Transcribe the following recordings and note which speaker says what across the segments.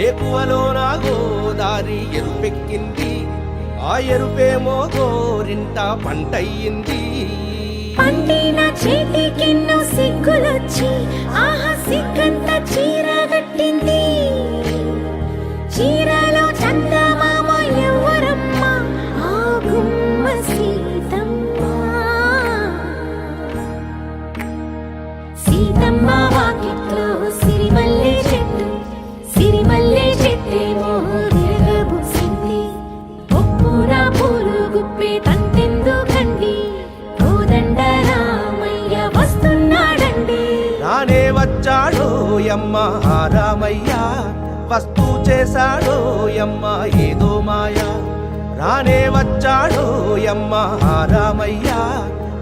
Speaker 1: ఏకువలో నా గోదారి ఎరుపెక్కింది, ఆ ఎరుపేమో గోరింట పంటయ్యింది.
Speaker 2: పండిన చేతికెన్నో సిగ్గులొచ్చి ఆహా సిగ్గంత చీరగట్టింది. చీరలో చందమామ ఎవరమ్మ, ఆ గుమ్మ సీతమ్మ. సీతమ్మ వాకిట్లో సిరిమల్లె చెట్టు, సిరిమల్లె చెట్టేమో విరగబూసింది. ఒప్పున పూలు గుప్పే తంతెందుకండి, కోదండ రామయ్య వస్తున్నాడండి.
Speaker 1: రానే వచ్చాడో యమ్మ రామయ్య, వస్తూ చేశాడో యమ్మ ఏదో మాయా. రానే వచ్చాడో యమ్మ రామయ్య,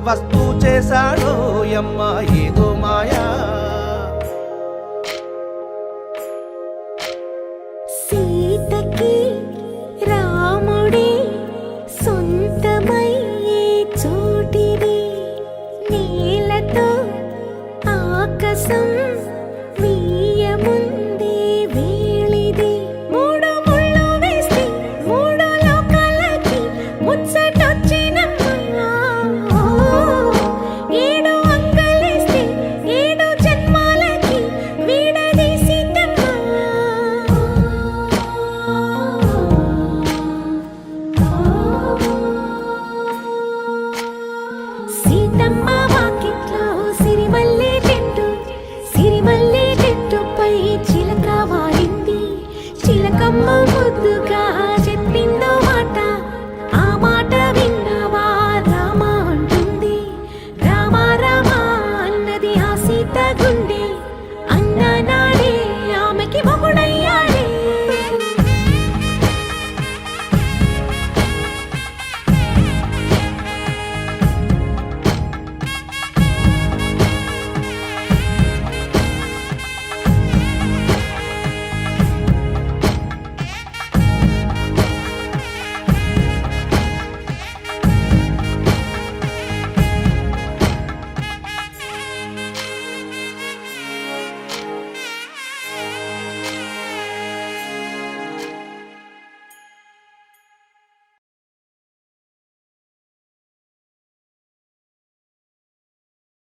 Speaker 1: వస్తూ చేశాడో యమ్మ ఏదో మాయా.
Speaker 2: సీతకి రాముడే సొంతమయ్యే చోటిది, నేలతో ఆకాశం